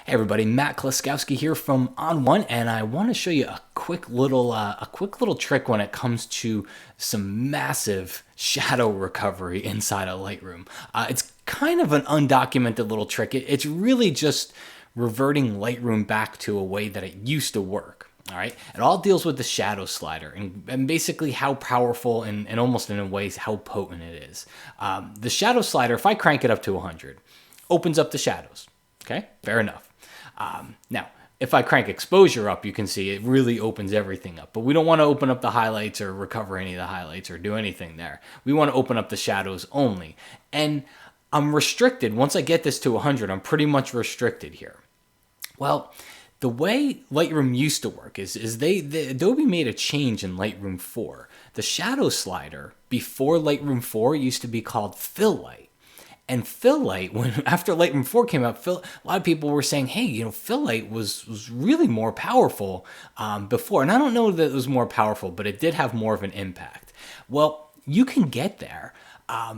Hey everybody, Matt Kloskowski here from On One, and I want to show you a quick little trick when it comes to some massive shadow recovery inside of Lightroom. It's kind of an undocumented little trick. It's really just reverting Lightroom back to a way that it used to work. All right, it all deals with the shadow slider and basically how powerful and almost in a ways how potent it is. The shadow slider, if I crank it up to 100, opens up the shadows. Okay, fair enough. Now, if I crank exposure up, you can see it really opens everything up. But we don't want to open up the highlights or recover any of the highlights or do anything there. We want to open up the shadows only. And I'm restricted. Once I get this to 100, I'm pretty much restricted here. Well, the way Lightroom used to work is Adobe made a change in Lightroom 4. The shadow slider before Lightroom 4 used to be called Fill Light. And Fill Light, after Lightroom 4 came out, a lot of people were saying, hey, Fill Light was really more powerful before. And I don't know that it was more powerful, but it did have more of an impact. Well, you can get there.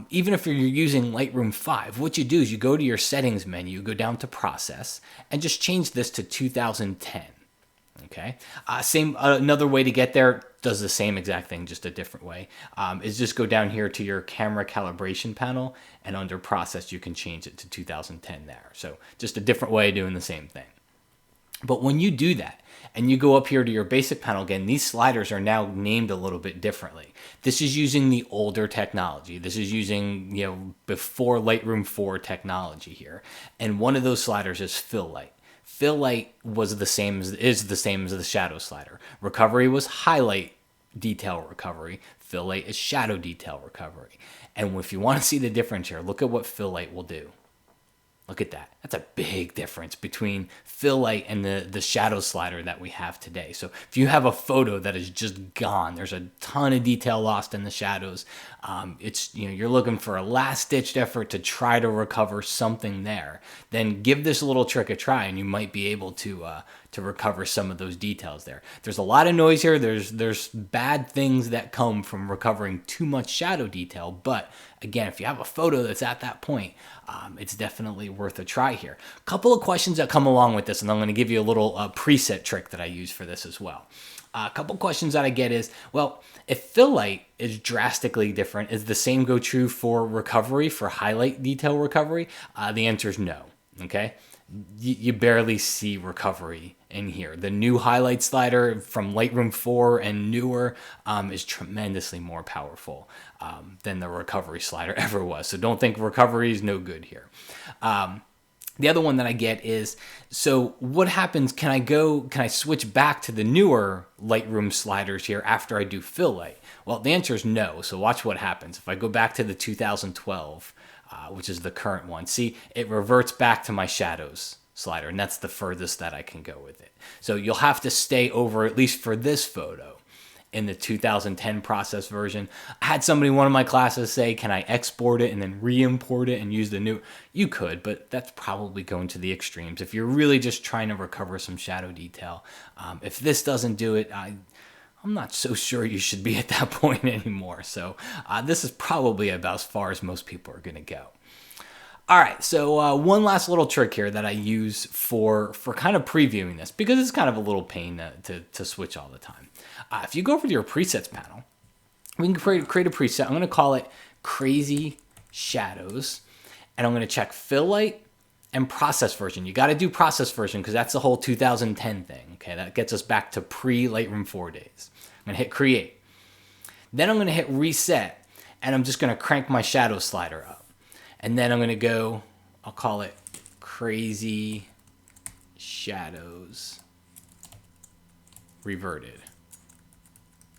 Even if you're using Lightroom 5, what you do is you go to your settings menu, go down to process, and just change this to 2010. Okay. Another way to get there does the same exact thing, just a different way. Is just go down here to your camera calibration panel, and under process, you can change it to 2010 there. So just a different way of doing the same thing. But when you do that and you go up here to your basic panel again, these sliders are now named a little bit differently. This is using the older technology. This is using, before Lightroom 4 technology here. And one of those sliders is Fill Light. Fill Light is the same as the shadow slider. Recovery was highlight detail recovery. Fill Light is shadow detail recovery. And if you want to see the difference here, look at what Fill Light will do. Look at that. That's a big difference between Fill Light and the shadow slider that we have today. So if you have a photo that is just gone, there's a ton of detail lost in the shadows. You're looking for a last-ditched effort to try to recover something there. Then give this little trick a try, and you might be able to recover some of those details there. There's a lot of noise here. There's bad things that come from recovering too much shadow detail. But again, if you have a photo that's at that point, it's definitely worth a try here. A couple of questions that come along with this, and I'm going to give you a little preset trick that I use for this as well. A couple questions that I get is, well, if Fill Light is drastically different, is the same go true for recovery, for highlight detail recovery? The answer is no, okay? You barely see recovery in here. The new highlight slider from Lightroom 4 and newer is tremendously more powerful than the recovery slider ever was. So don't think recovery is no good here. The other one that I get is, so what happens, can I switch back to the newer Lightroom sliders here after I do Fill Light? Well, the answer is no. So watch what happens. If I go back to the 2012, which is the current one, see, it reverts back to my shadows slider, and that's the furthest that I can go with it. So you'll have to stay over, at least for this photo, in the 2010 process version. I had somebody in one of my classes say, can I export it and then re-import it and use the new? You could, but that's probably going to the extremes. If you're really just trying to recover some shadow detail, if this doesn't do it, I'm not so sure you should be at that point anymore. So this is probably about as far as most people are going to go. All right, so one last little trick here that I use for kind of previewing this, because it's kind of a little pain to switch all the time. If you go over to your presets panel, we can create a preset. I'm going to call it Crazy Shadows, and I'm going to check Fill Light and process version. You got to do process version because that's the whole 2010 thing. Okay, that gets us back to pre-Lightroom 4 days. I'm going to hit Create. Then I'm going to hit Reset, and I'm just going to crank my shadow slider up. And then I'm going to go, I'll call it Crazy Shadows Reverted.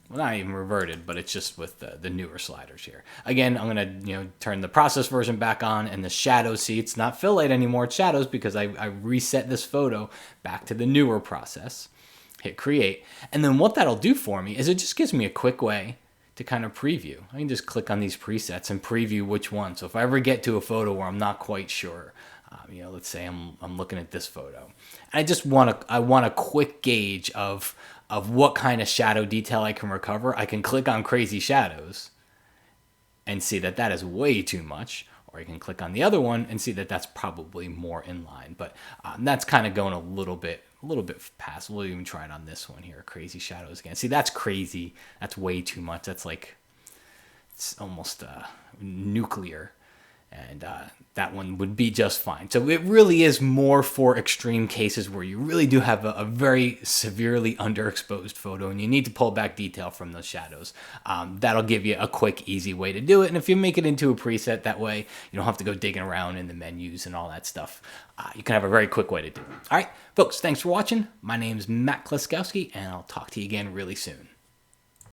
Well, not even reverted, but it's just with the newer sliders here. Again, I'm going to turn the process version back on, and the shadows, see, it's not Fill Light anymore, it's shadows, because I reset this photo back to the newer process. Hit Create. And then what that'll do for me is it just gives me a quick way to kind of preview. I can just click on these presets and preview which one. So if I ever get to a photo where I'm not quite sure, let's say I'm looking at this photo, and I want a quick gauge of what kind of shadow detail I can recover. I can click on Crazy Shadows and see that is way too much. or you can click on the other one and see that that's probably more in line. But that's kind of going a little bit past. We'll even try it on this one here. Crazy shadows again. See, that's crazy. That's way too much. That's like, it's almost nuclear. And that one would be just fine. So it really is more for extreme cases where you really do have a very severely underexposed photo and you need to pull back detail from those shadows. That'll give you a quick, easy way to do it. And if you make it into a preset, that way you don't have to go digging around in the menus and all that stuff. You can have a very quick way to do it. All right, folks, thanks for watching. My name is Matt Kloskowski, and I'll talk to you again really soon.